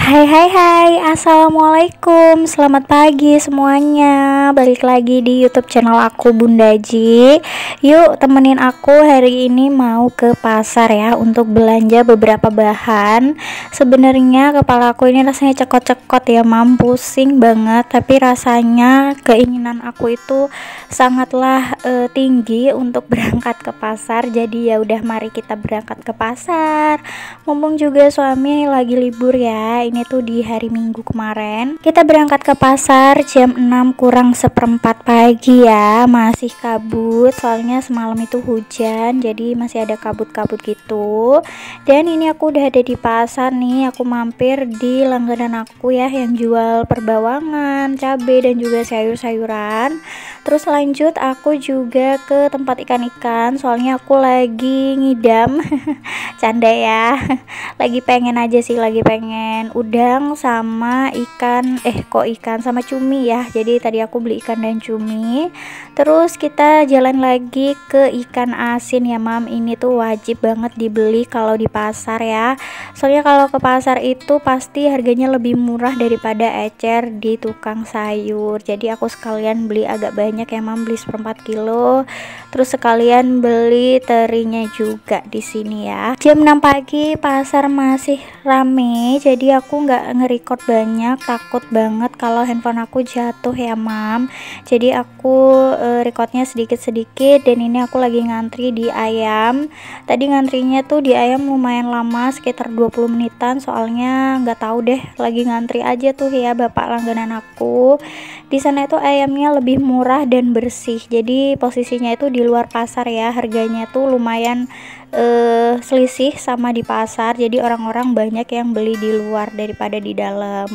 Hai hai hai, assalamualaikum, selamat pagi semuanya. Balik lagi di YouTube channel aku Bunda Ji. Yuk temenin aku hari ini mau ke pasar ya untuk belanja beberapa bahan. Sebenarnya kepala aku ini rasanya cekot-cekot ya, pusing banget. Tapi rasanya keinginan aku itu sangatlah tinggi untuk berangkat ke pasar. Jadi ya udah, mari kita berangkat ke pasar. Mumpung juga suami lagi libur ya, ini tuh di hari Minggu kemarin. Kita berangkat ke pasar jam 6 kurang seperempat pagi ya. Masih kabut, soalnya semalam itu hujan, jadi masih ada kabut-kabut gitu. Dan ini aku udah ada di pasar nih. Aku mampir di langganan aku ya, yang jual perbawangan, cabai dan juga sayur-sayuran. Terus lanjut aku juga ke tempat ikan-ikan, soalnya aku lagi ngidam. Canda ya. Lagi pengen aja sih, lagi pengen udang sama ikan ikan sama cumi ya. Jadi tadi aku beli ikan dan cumi. Terus kita jalan lagi ke ikan asin ya mam. Ini tuh wajib banget dibeli kalau di pasar ya, soalnya kalau ke pasar itu pasti harganya lebih murah daripada ecer di tukang sayur. Jadi aku sekalian beli agak banyak ya mam, beli 1/4 kilo. Terus sekalian beli terinya juga di sini ya. Jam 6 pagi pasar masih rame, jadi aku nggak nge-record banyak, takut banget kalau handphone aku jatuh ya mam. Jadi aku recordnya sedikit-sedikit. Dan ini aku lagi ngantri di ayam. Tadi ngantrinya tuh di ayam lumayan lama, sekitar 20 menitan, soalnya nggak tahu deh, lagi ngantri aja tuh ya bapak langganan aku. Di sana itu ayamnya lebih murah dan bersih, jadi posisinya itu di luar pasar ya. Harganya tuh lumayan selisih sama di pasar, jadi orang-orang banyak yang beli di luar daripada di dalam.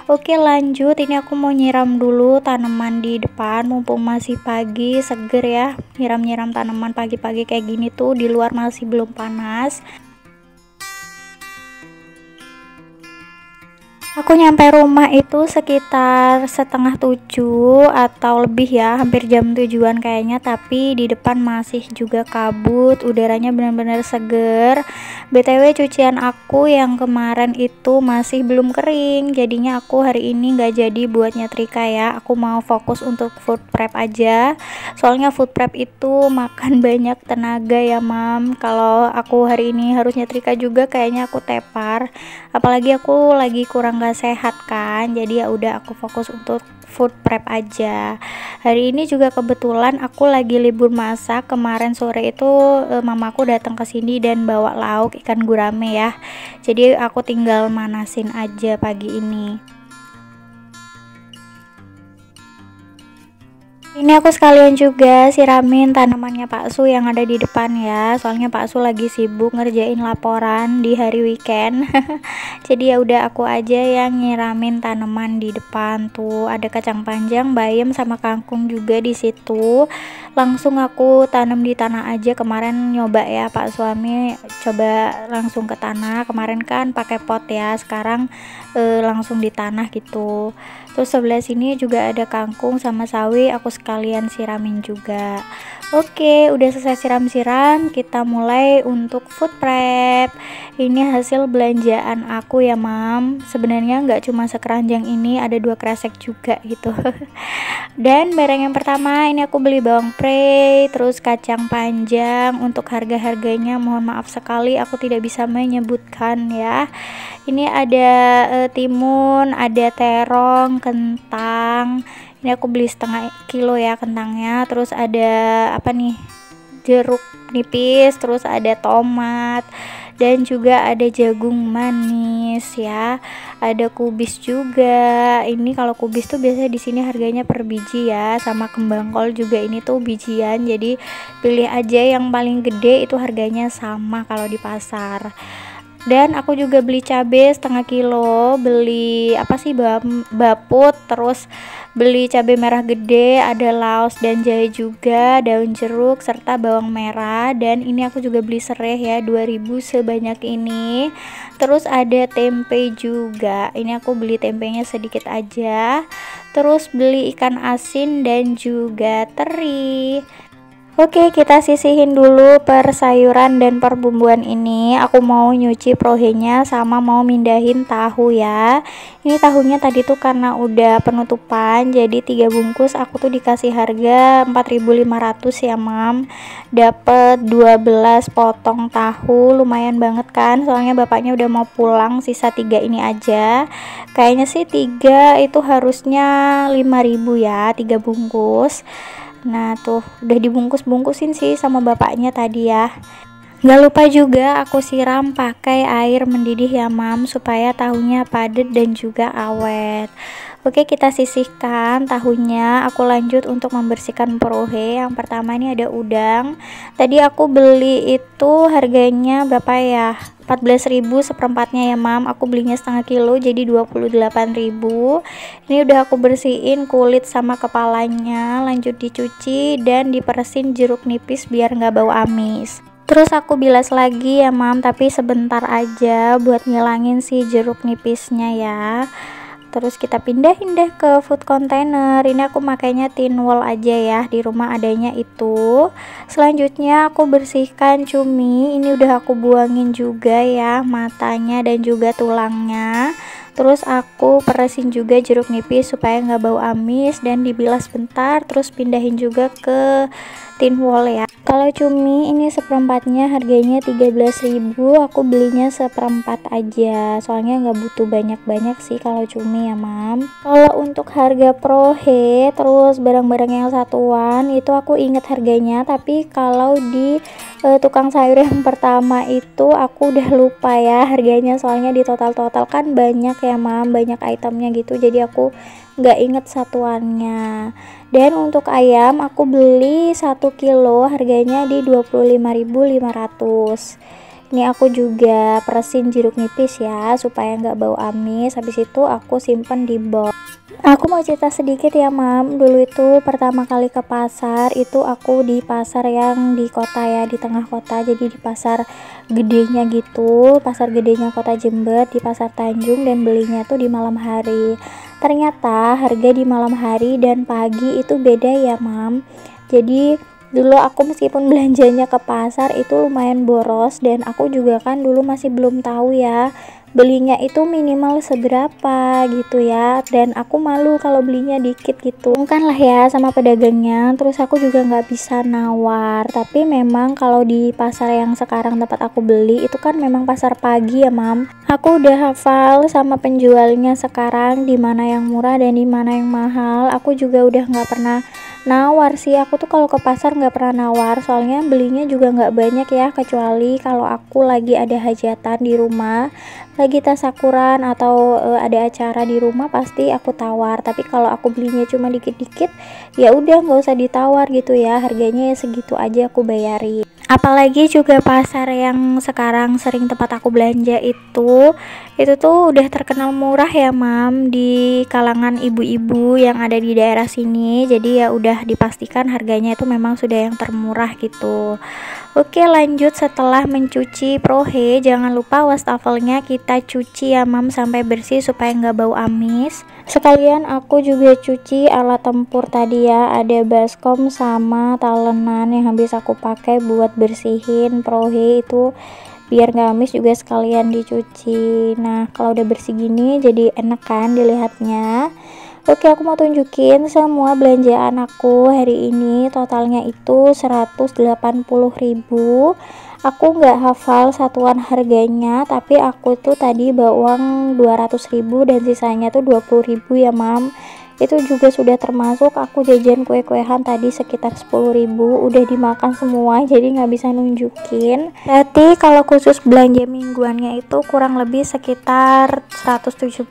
Oke lanjut, ini aku mau nyiram dulu tanaman di depan mumpung masih pagi, seger ya. Nyiram-nyiram tanaman pagi-pagi kayak gini tuh, di luar masih belum panas. Aku nyampe rumah itu sekitar 6:30 atau lebih ya, hampir jam 7-an kayaknya. Tapi di depan masih juga kabut, udaranya benar-benar seger. BTW cucian aku yang kemarin itu masih belum kering, jadinya aku hari ini nggak jadi buat nyetrika ya. Aku mau fokus untuk food prep aja, soalnya food prep itu makan banyak tenaga ya mam. Kalau aku hari ini harus nyetrika juga, kayaknya aku tepar. Apalagi aku lagi kurang gak sehat kan, jadi ya udah aku fokus untuk food prep aja. Hari ini juga kebetulan aku lagi libur masak. Kemarin sore itu mamaku datang ke sini dan bawa lauk ikan gurame ya, jadi aku tinggal manasin aja pagi ini. Ini aku sekalian juga siramin tanamannya Pak Su yang ada di depan ya. Soalnya Pak Su lagi sibuk ngerjain laporan di hari weekend. Jadi ya udah aku aja yang nyiramin tanaman di depan tuh. Ada kacang panjang, bayam sama kangkung juga di situ. Langsung aku tanam di tanah aja. Kemarin nyoba ya, Pak suami coba langsung ke tanah. Kemarin kan pakai pot ya. Sekarang langsung di tanah gitu. Terus sebelah sini juga ada kangkung sama sawi, aku sekalian siramin juga. Oke, udah selesai siram-siram, kita mulai untuk food prep. Ini hasil belanjaan aku ya mam. Sebenarnya nggak cuma sekeranjang ini, ada 2 kresek juga gitu. Dan barang yang pertama ini aku beli bawang pre, terus kacang panjang. Untuk harga-harganya mohon maaf sekali aku tidak bisa menyebutkan ya. Ini ada timun, ada terong, kentang. Ini aku beli 1/2 kilo ya kentangnya. Terus ada apa nih, jeruk nipis, terus ada tomat, dan juga ada jagung manis ya. Ada kubis juga. Ini kalau kubis tuh biasanya di sini harganya per biji ya, sama kembang kol juga ini tuh bijian. Jadi pilih aja yang paling gede, itu harganya sama kalau di pasar. Dan aku juga beli cabai 1/2 kilo, beli apa sih, baput, terus beli cabai merah gede, ada laos dan jahe juga, daun jeruk serta bawang merah. Dan ini aku juga beli serai ya, 2000 sebanyak ini. Terus ada tempe juga, ini aku beli tempenya sedikit aja. Terus beli ikan asin dan juga teri. Oke, kita sisihin dulu per sayuran dan per bumbuan ini. Aku mau nyuci prohenya sama mau mindahin tahu ya. Ini tahunya tadi tuh karena udah penutupan, jadi 3 bungkus aku tuh dikasih harga 4.500 ya, Mam. Dapat 12 potong tahu, lumayan banget kan? Soalnya bapaknya udah mau pulang, sisa 3 ini aja. Kayaknya sih 3 itu harusnya 5.000 ya, 3 bungkus. Nah tuh udah dibungkus-bungkusin sih sama bapaknya tadi ya. Gak lupa juga aku siram pakai air mendidih ya, Mam, supaya tahunya padat dan juga awet. Oke, kita sisihkan tahunya. Aku lanjut untuk membersihkan prohe. Yang pertama ini ada udang. Tadi aku beli itu harganya berapa ya? 14.000 seperempatnya ya, Mam. Aku belinya setengah kilo jadi 28.000. Ini udah aku bersihin kulit sama kepalanya, lanjut dicuci dan diperesin jeruk nipis biar nggak bau amis. Terus aku bilas lagi ya, Mam, tapi sebentar aja buat ngilangin si jeruk nipisnya ya. Terus kita pindahin deh ke food container. Ini aku makainya tin wall aja ya, di rumah adanya itu. Selanjutnya aku bersihkan cumi. Ini udah aku buangin juga ya matanya dan juga tulangnya. Terus aku peresin juga jeruk nipis supaya nggak bau amis dan dibilas bentar. Terus pindahin juga ke tin wall ya. Kalau cumi ini seperempatnya harganya 13.000. Aku belinya seperempat aja, soalnya nggak butuh banyak-banyak sih kalau cumi ya, Mam. Kalau untuk harga prohe terus barang-barang yang satuan itu aku inget harganya, tapi kalau di tukang sayur yang pertama itu aku udah lupa ya harganya, soalnya di total-total kan banyak ya, Mam, banyak itemnya gitu, jadi aku nggak inget satuannya. Dan untuk ayam aku beli 1 kilo harganya di 25.500. Ini aku juga peresin jeruk nipis ya supaya nggak bau amis. Habis itu aku simpen di box. Aku mau cerita sedikit ya, Mam. Dulu itu pertama kali ke pasar itu aku di pasar yang di kota ya, di tengah kota, jadi di pasar gedenya gitu, pasar gedenya kota Jember, di pasar Tanjung, dan belinya tuh di malam hari. Ternyata harga di malam hari dan pagi itu beda ya, Mam. Jadi dulu aku meskipun belanjanya ke pasar itu lumayan boros, dan aku juga kan dulu masih belum tahu ya belinya itu minimal seberapa gitu ya, dan aku malu kalau belinya dikit gitu kan lah ya sama pedagangnya. Terus aku juga nggak bisa nawar, tapi memang kalau di pasar yang sekarang tempat aku beli itu kan memang pasar pagi ya, Mam. Aku udah hafal sama penjualnya sekarang, di mana yang murah dan di mana yang mahal. Aku juga udah nggak pernah nawar sih. Aku tuh kalau ke pasar nggak pernah nawar, soalnya belinya juga nggak banyak ya, kecuali kalau aku lagi ada hajatan di rumah, lagi tasakuran atau ada acara di rumah, pasti aku tawar. Tapi kalau aku belinya cuma dikit-dikit, ya udah nggak usah ditawar gitu ya, harganya ya segitu aja aku bayari. Apalagi juga pasar yang sekarang sering tempat aku belanja itu tuh udah terkenal murah ya, Mam, di kalangan ibu-ibu yang ada di daerah sini. Jadi ya udah dipastikan harganya itu memang sudah yang termurah gitu. Oke, lanjut. Setelah mencuci prohe, jangan lupa wastafelnya kita cuci ya, Mam, sampai bersih supaya nggak bau amis. Sekalian aku juga cuci alat tempur tadi ya, ada baskom sama talenan yang habis aku pakai buat bersihin prohe itu biar nggak amis, juga sekalian dicuci. Nah, kalau udah bersih gini jadi enak kan dilihatnya. Oke, aku mau tunjukin semua belanjaan aku hari ini. Totalnya itu 180.000. Aku nggak hafal satuan harganya, tapi aku tuh tadi bawa uang 200.000 dan sisanya tuh 20.000 ya, Mam. Itu juga sudah termasuk aku jajan kue-kuehan tadi sekitar 10.000, udah dimakan semua jadi nggak bisa nunjukin. Berarti kalau khusus belanja mingguannya itu kurang lebih sekitar 170.000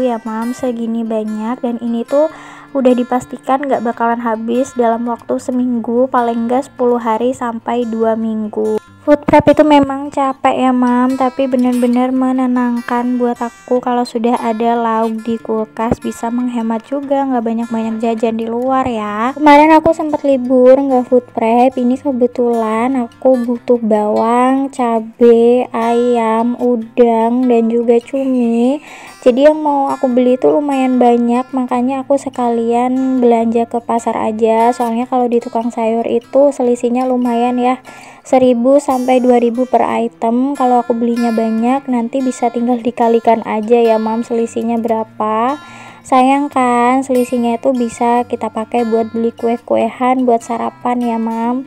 ya, Mam. Segini banyak, dan ini tuh udah dipastikan nggak bakalan habis dalam waktu seminggu, paling nggak 10 hari sampai 2 minggu. Food prep itu memang capek ya, Mam, tapi benar-benar menenangkan buat aku kalau sudah ada lauk di kulkas, bisa menghemat juga, nggak banyak-banyak jajan di luar ya. Kemarin aku sempat libur nggak food prep, ini kebetulan aku butuh bawang, cabe, ayam, udang, dan juga cumi. Jadi yang mau aku beli itu lumayan banyak, makanya aku sekalian belanja ke pasar aja. Soalnya kalau di tukang sayur itu selisihnya lumayan ya, 1000 sampai 2000 per item. Kalau aku belinya banyak nanti bisa tinggal dikalikan aja ya mam, selisihnya berapa. Sayang kan, selisihnya itu bisa kita pakai buat beli kue-kuehan buat sarapan ya mam.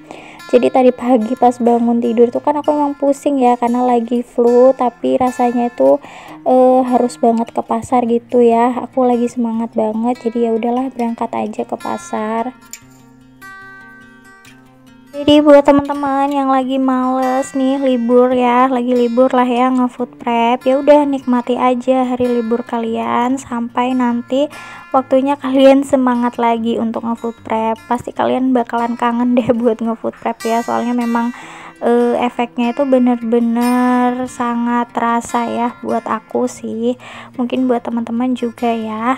Jadi tadi pagi pas bangun tidur tuh kan aku emang pusing ya karena lagi flu, tapi rasanya itu harus banget ke pasar gitu ya. Aku lagi semangat banget, jadi ya udahlah berangkat aja ke pasar. Jadi buat teman-teman yang lagi males nih libur ya, lagi libur lah ya nge-food prep, ya udah nikmati aja hari libur kalian sampai nanti waktunya kalian semangat lagi untuk nge-food prep. Pasti kalian bakalan kangen deh buat nge-food prep ya, soalnya memang efeknya itu bener-bener sangat terasa ya buat aku sih, mungkin buat teman-teman juga ya.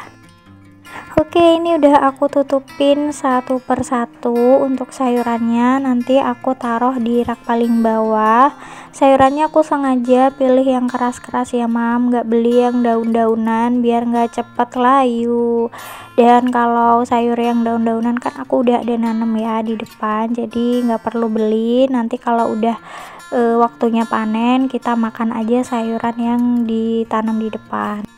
Oke, ini udah aku tutupin satu persatu untuk sayurannya. Nanti aku taruh di rak paling bawah. Sayurannya aku sengaja pilih yang keras-keras ya mam, nggak beli yang daun-daunan biar nggak cepet layu. Dan kalau sayur yang daun-daunan kan aku udah ada nanam ya di depan, jadi nggak perlu beli. Nanti kalau udah waktunya panen, kita makan aja sayuran yang ditanam di depan.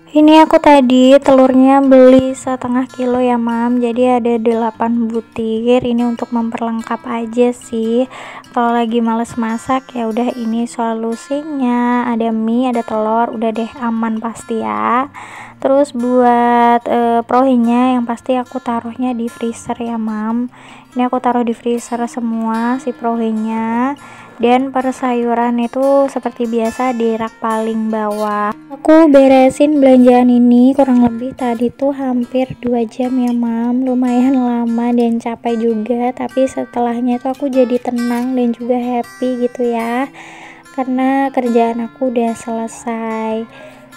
Ini aku tadi telurnya beli setengah kilo ya mam, jadi ada 8 butir. Ini untuk memperlengkap aja sih, kalau lagi males masak ya udah ini solusinya, ada mie ada telur, udah deh aman pasti ya. Terus buat prohinya yang pasti aku taruhnya di freezer ya mam. Ini aku taruh di freezer semua si prohinya. Dan per sayuran itu seperti biasa di rak paling bawah. Aku beresin belanjaan ini kurang lebih tadi tuh hampir 2 jam ya mam, lumayan lama dan capek juga, tapi setelahnya tuh aku jadi tenang dan juga happy gitu ya, karena kerjaan aku udah selesai.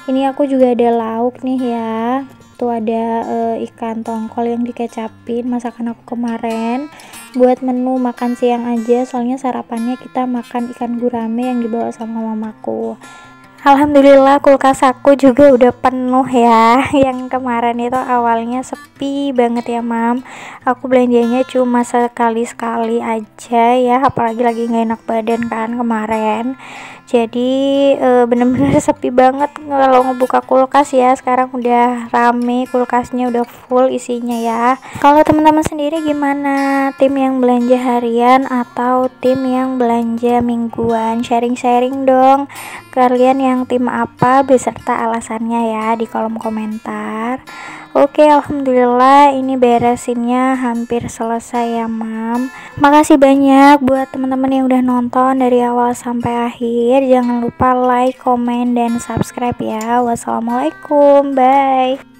Ini aku juga ada lauk nih ya, tuh ada ikan tongkol yang dikecapin, masakan aku kemarin buat menu makan siang aja, soalnya sarapannya kita makan ikan gurame yang dibawa sama mamaku. Alhamdulillah kulkas aku juga udah penuh ya. Yang kemarin itu awalnya sepi banget ya mam, aku belanjanya cuma sekali-sekali aja ya, apalagi lagi nggak enak badan kan kemarin. Jadi bener-bener sepi banget kalau ngebuka kulkas ya. Sekarang udah rame, kulkasnya udah full isinya ya. Kalau teman-teman sendiri gimana, tim yang belanja harian atau tim yang belanja mingguan? Sharing-sharing dong, kalian yang tim apa beserta alasannya ya di kolom komentar. Oke, alhamdulillah ini beresinnya hampir selesai ya mam. Makasih banyak buat teman-teman yang udah nonton dari awal sampai akhir. Jangan lupa like, komen, dan subscribe ya. Wassalamualaikum, bye.